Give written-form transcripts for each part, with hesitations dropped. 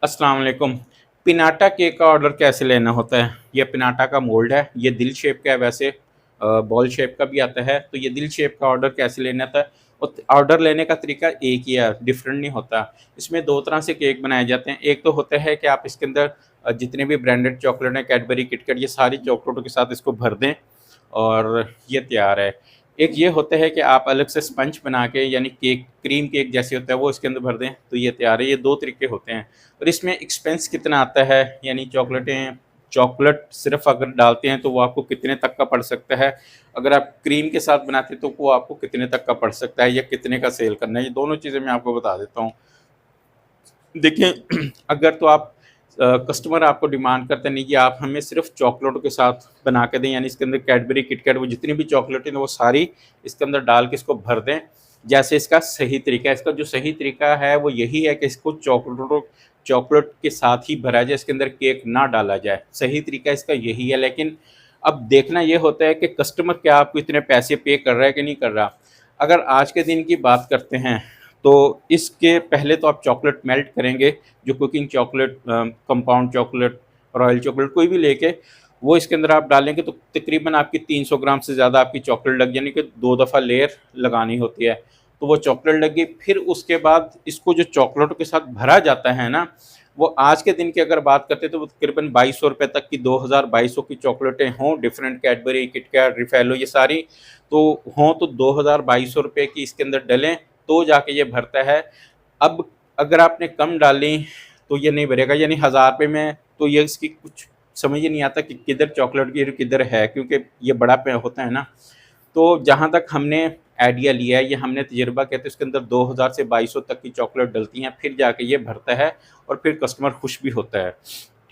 अस्सलाम वालेकुम। Piñata cake का ऑर्डर कैसे लेना होता है? ये पिनाटा का मोल्ड है, ये दिल शेप का है वैसे, बॉल शेप का भी आता है। तो ये दिल शेप का ऑर्डर कैसे लेना था? और ऑर्डर लेने का तरीका एक ही है, डिफरेंट नहीं होता। इसमें 2 तरह से केक बनाए जाते हैं। एक तो होता है कि आप इसके अंदर जितने भी ब्रांडेड चॉकलेट हैं, कैडबरी, किटकैट, ये सारी चॉकलेटों के साथ इसको भर दें और ये तैयार है। एक ये होता है कि आप अलग से स्पंज बना के, यानी केक क्रीम केक जैसे होता है वो इसके अंदर भर दें, तो ये तैयार है। ये 2 तरीके होते हैं। और इसमें एक्सपेंस कितना आता है, यानी चॉकलेट सिर्फ अगर डालते हैं तो वो आपको कितने तक का पड़ सकता है, अगर आप क्रीम के साथ बनाते हैं तो वो आपको कितने तक का पड़ सकता है, या कितने का सेल करना है, ये दोनों चीज़ें मैं आपको बता देता हूँ। देखिए अगर तो आप कस्टमर आपको डिमांड करते नहीं कि आप हमें सिर्फ चॉकलेटों के साथ बना के दें, यानी इसके अंदर कैडबरी, किटकैट, वो जितनी भी चॉकलेटें हैं वो सारी इसके अंदर डाल के इसको भर दें। जैसे इसका सही तरीका है, इसका जो सही तरीका है वो यही है कि इसको चॉकलेट के साथ ही भरा जाए, इसके अंदर केक ना डाला जाए। सही तरीका इसका यही है। लेकिन अब देखना ये होता है कि कस्टमर क्या आपको इतने पैसे पे कर रहा है कि नहीं कर रहा। अगर आज के दिन की बात करते हैं तो इसके पहले तो आप चॉकलेट मेल्ट करेंगे, जो cooking chocolate, compound chocolate, royal chocolate कोई भी लेके वो इसके अंदर आप डालेंगे तो तकरीबन आपकी 300 ग्राम से ज़्यादा आपकी चॉकलेट लग, यानी कि 2 दफ़ा लेयर लगानी होती है। तो वो चॉकलेट लगी, फिर उसके बाद इसको जो चॉकलेटों के साथ भरा जाता है ना, वो आज के दिन की अगर बात करते हैं तो वो तकरीबन 2200 रुपये तक की, 2200 की चॉकलेटें हों, डिफरेंट कैडबरी, किटकैट, रिफेलो, ये सारी तो हों, तो 2200 की इसके अंदर डलें तो जाके ये भरता है। अब अगर आपने कम डाली तो ये नहीं भरेगा, यानी 1000 रुपये में तो ये इसकी कुछ समझ ही नहीं आता कि किधर चॉकलेट की किधर है, क्योंकि ये बड़ा पे होता है ना। तो जहाँ तक हमने आइडिया लिया है, ये हमने तजुर्बा किया, तो इसके अंदर 2000 से 2200 तक की चॉकलेट डलती हैं, फिर जाके ये भरता है और फिर कस्टमर खुश भी होता है।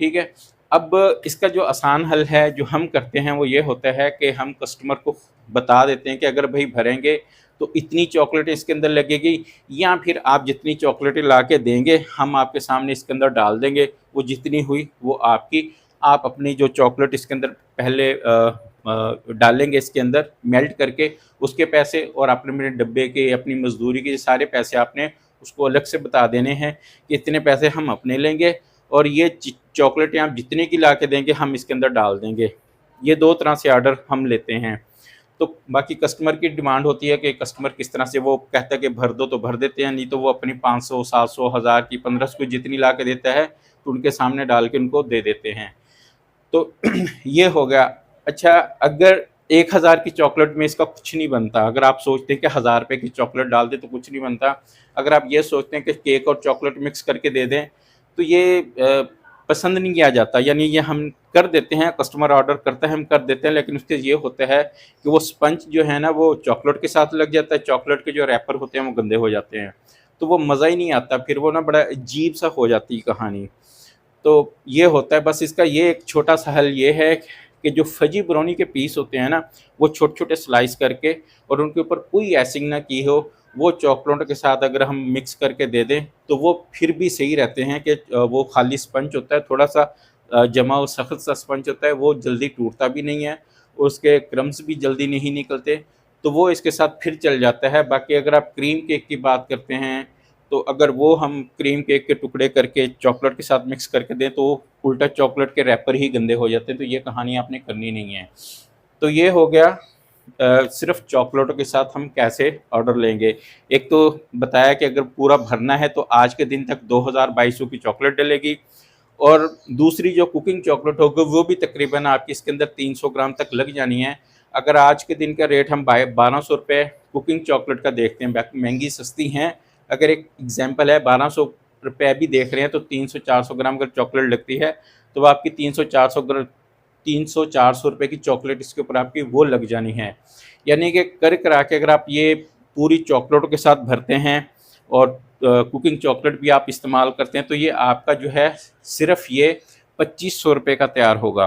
ठीक है। अब इसका जो आसान हल है जो हम करते हैं वो ये होता है कि हम कस्टमर को बता देते हैं कि अगर भाई भरेंगे तो इतनी चॉकलेटें इसके अंदर लगेगी, या फिर आप जितनी चॉकलेटें ला के देंगे हम आपके सामने इसके अंदर डाल देंगे, वो जितनी हुई वो आपकी। आप अपनी जो चॉकलेट इसके अंदर पहले डालेंगे इसके अंदर मेल्ट करके, उसके पैसे और अपने मेरे डब्बे के, अपनी मजदूरी के सारे पैसे आपने उसको अलग से बता देने हैं कि इतने पैसे हम अपने लेंगे और ये चॉकलेटें आप जितने की ला के देंगे हम इसके अंदर डाल देंगे। ये 2 तरह से ऑर्डर हम लेते हैं। तो बाकी कस्टमर की डिमांड होती है कि कस्टमर किस तरह से, वो कहता है कि भर दो तो भर देते हैं, नहीं तो वो अपनी 500, 700, 1000 की, 1500 की जितनी ला के देता है तो उनके सामने डाल के उनको दे देते हैं। तो ये हो गया। अच्छा, अगर 1000 की चॉकलेट में इसका कुछ नहीं बनता, अगर आप सोचते हैं कि 1000 रुपये की चॉकलेट डाल दें तो कुछ नहीं बनता, अगर आप ये सोचते हैं कि केक और चॉकलेट मिक्स करके दे दें तो ये पसंद नहीं किया जाता। यानी ये हम कर देते हैं, कस्टमर ऑर्डर करता है हम कर देते हैं, लेकिन उसके ये होता है कि वो स्पंज जो है ना वो चॉकलेट के साथ लग जाता है, चॉकलेट के जो रैपर होते हैं वो गंदे हो जाते हैं, तो वो मज़ा ही नहीं आता, फिर वो ना बड़ा अजीब सा हो जाती है कहानी। तो ये होता है। बस इसका ये एक छोटा सा हल ये है कि जो फजी ब्राउनी के पीस होते हैं ना, वो छोटे छोटे स्लाइस करके और उनके ऊपर कोई ऐसिंग ना की हो, वो चॉकलेट के साथ अगर हम मिक्स करके दे दें तो वो फिर भी सही रहते हैं कि वो खाली स्पंज होता है, थोड़ा सा जमा और सख्त सा स्पंज होता है, वो जल्दी टूटता भी नहीं है, उसके क्रम्स भी जल्दी नहीं निकलते, तो वो इसके साथ फिर चल जाता है। बाकी अगर आप क्रीम केक की बात करते हैं तो अगर वो हम क्रीम केक के टुकड़े करके चॉकलेट के साथ मिक्स करके दें तो उल्टा चॉकलेट के रैपर ही गंदे हो जाते हैं, तो ये कहानी आपने करनी नहीं है। तो ये हो गया सिर्फ चॉकलेटों के साथ हम कैसे ऑर्डर लेंगे। एक तो बताया कि अगर पूरा भरना है तो आज के दिन तक 2200 की चॉकलेट डलेगी, और दूसरी जो कुकिंग चॉकलेट होगी वो भी तकरीबन आपकी इसके अंदर 300 ग्राम तक लग जानी है। अगर आज के दिन का रेट हम 1200 रुपये कुकिंग चॉकलेट का देखते हैं, बाकी महंगी सस्ती हैं, अगर एक एग्जांपल है 1200 रुपये भी देख रहे हैं तो 300-400 ग्राम अगर चॉकलेट लगती है तो आपकी 300-400 रुपये की चॉकलेट इसके ऊपर आपकी वो लग जानी है। यानी कि कर करा के अगर आप ये पूरी चॉकलेटों के साथ भरते हैं और कुकिंग चॉकलेट भी आप इस्तेमाल करते हैं तो ये आपका जो है सिर्फ ये 2500 रुपये का तैयार होगा।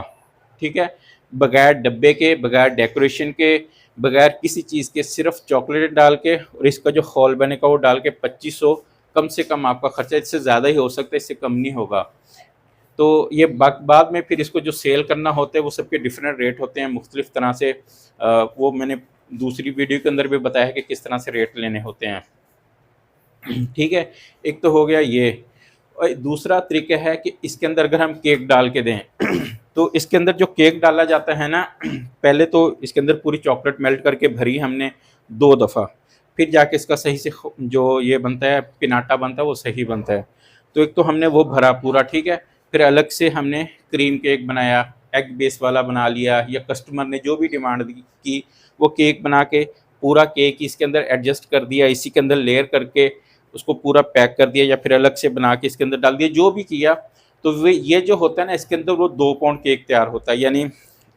ठीक है, बगैर डब्बे के, बगैर डेकोरेशन के, बगैर किसी चीज़ के, सिर्फ चॉकलेट डाल के और इसका जो हॉल बनेगा वो डाल के 2500 कम से कम आपका खर्चा, इससे ज़्यादा ही हो सकता है, इससे कम नहीं होगा। तो ये बाद में फिर इसको जो सेल करना होता है वो सबके डिफरेंट रेट होते हैं मुख्तलिफ तरह से, वो मैंने दूसरी वीडियो के अंदर भी बताया है कि किस तरह से रेट लेने होते हैं। ठीक है, एक तो हो गया ये। और दूसरा तरीका है कि इसके अंदर अगर हम केक डाल के दें तो इसके अंदर जो केक डाला जाता है ना, पहले तो इसके अंदर पूरी चॉकलेट मेल्ट करके भरी हमने 2 दफ़ा, फिर जाके इसका सही से जो ये बनता है पिनाटा बनता है वो सही बनता है। तो एक तो हमने वो भरा पूरा, ठीक है। फिर अलग से हमने क्रीम केक बनाया, एग बेस वाला बना लिया, या कस्टमर ने जो भी डिमांड की वो केक बना के पूरा केक इसके अंदर एडजस्ट कर दिया, इसी के अंदर लेयर करके उसको पूरा पैक कर दिया, या फिर अलग से बना के इसके अंदर डाल दिया, जो भी किया। तो वे ये जो होता है ना, इसके अंदर वो 2 पाउंड केक तैयार होता है, यानी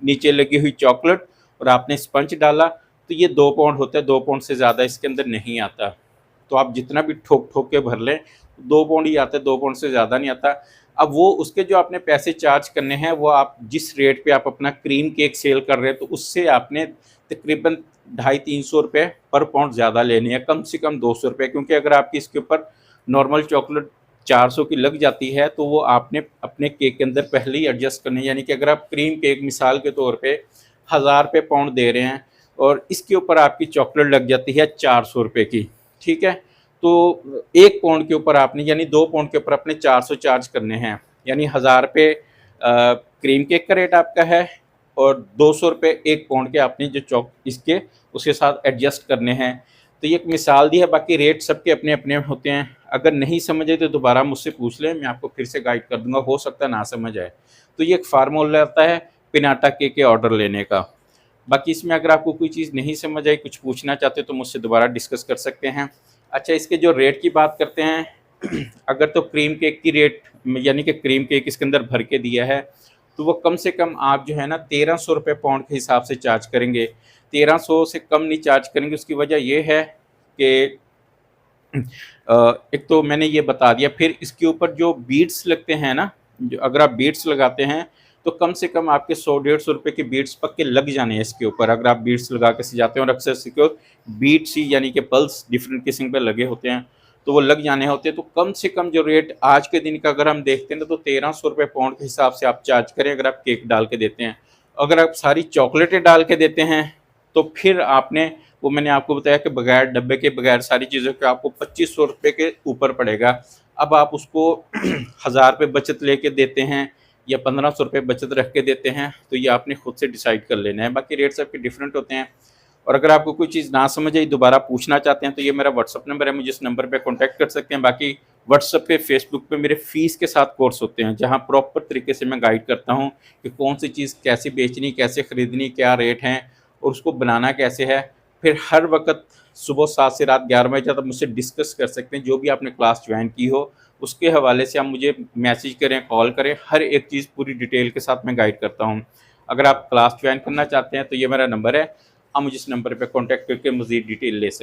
नीचे लगी हुई चॉकलेट और आपने स्पंज डाला तो ये 2 पाउंड होता है, 2 पाउंड से ज़्यादा इसके अंदर नहीं आता। तो आप जितना भी ठोक ठोक के भर लें 2 पाउंड ही आता है, 2 पाउंड से ज़्यादा नहीं आता। अब वो उसके जो आपने पैसे चार्ज करने हैं वो आप जिस रेट पे आप अपना क्रीम केक सेल कर रहे हैं तो उससे आपने तकरीबन 250-300 रुपये पर पाउंड ज़्यादा लेने हैं, कम से कम 200 रुपये, क्योंकि अगर आपकी इसके ऊपर नॉर्मल चॉकलेट 400 की लग जाती है तो वो आपने अपने केक के अंदर पहले ही एडजस्ट करनी है। यानी कि अगर आप क्रीम केक मिसाल के तौर पे 1000 रुपये पाउंड दे रहे हैं और इसके ऊपर आपकी चॉकलेट लग जाती है 400 रुपये की, ठीक है। तो 1 पाउंड के ऊपर आपने, यानी 2 पाउंड के ऊपर अपने 400 चार्ज करने हैं, यानी 1000 रुपये क्रीम केक का रेट आपका है और 200 रुपये 1 पाउंड के आपने जो इसके उसके साथ एडजस्ट करने हैं। तो ये एक मिसाल दी है, बाकी रेट सबके अपने अपने होते हैं। अगर नहीं समझे तो दोबारा मुझसे पूछ लें, मैं आपको फिर से गाइड कर दूंगा, हो सकता है ना समझ आए। तो ये एक फार्मूला आता है पिनाटा केक के ऑर्डर लेने का। बाकी इसमें अगर आपको कोई चीज़ नहीं समझ आई, कुछ पूछना चाहते हो तो मुझसे दोबारा डिस्कस कर सकते हैं। अच्छा, इसके जो रेट की बात करते हैं अगर तो क्रीम केक की रेट, यानी कि क्रीम केक इसके अंदर भर के दिया है, तो वो कम से कम आप जो है ना 1300 रुपये पाउंड के हिसाब से चार्ज करेंगे। 1300 से कम नहीं चार्ज करेंगे। उसकी वजह ये है कि एक तो मैंने ये बता दिया, फिर इसके ऊपर जो बीड्स लगते हैं ना, जो अगर आप बीड्स लगाते हैं तो कम से कम आपके 100-150 रुपये के बीड्स पक्के लग जाने हैं इसके ऊपर, अगर आप बीड्स लगा के सजाते हैं। और अक्सर इसके बीड्स ही यानी कि पल्स डिफरेंट किस्म पे लगे होते हैं तो वो लग जाने होते हैं। तो कम से कम जो रेट आज के दिन का अगर हम देखते हैं ना तो 1300 रुपये पाउंड के हिसाब से आप चार्ज करें अगर आप केक डाल के देते हैं। अगर आप सारी चॉकलेटें डाल के देते हैं तो फिर आपने, वो मैंने आपको बताया कि बगैर डब्बे के बगैर सारी चीज़ों के आपको 2500 रुपये के ऊपर पड़ेगा। अब आप उसको 1000 रुपये बचत लेके देते हैं या 1500 रुपये बचत रख के देते हैं, तो ये आपने खुद से डिसाइड कर लेना है। बाकी रेट सबके डिफरेंट होते हैं। और अगर आपको कोई चीज़ ना समझ आई, दोबारा पूछना चाहते हैं, तो ये मेरा व्हाट्सअप नंबर है, मुझे इस नंबर पे कांटेक्ट कर सकते हैं। बाकी व्हाट्सअप पे, फेसबुक पे मेरे फ़ीस के साथ कोर्स होते हैं जहाँ प्रॉपर तरीके से मैं गाइड करता हूँ कि कौन सी चीज़ कैसे बेचनी, कैसे ख़रीदनी, क्या रेट हैं और उसको बनाना कैसे है। फिर हर वक्त सुबह 7 से रात 11 बजे तक मुझसे डिस्कस कर सकते हैं। जो भी आपने क्लास ज्वाइन की हो उसके हवाले से आप मुझे मैसेज करें, कॉल करें, हर एक चीज़ पूरी डिटेल के साथ मैं गाइड करता हूँ। अगर आप क्लास ज्वाइन करना चाहते हैं तो ये मेरा नंबर है, आप मुझे इस नंबर पे कांटेक्ट करके मज़ीद डिटेल ले सकते हैं।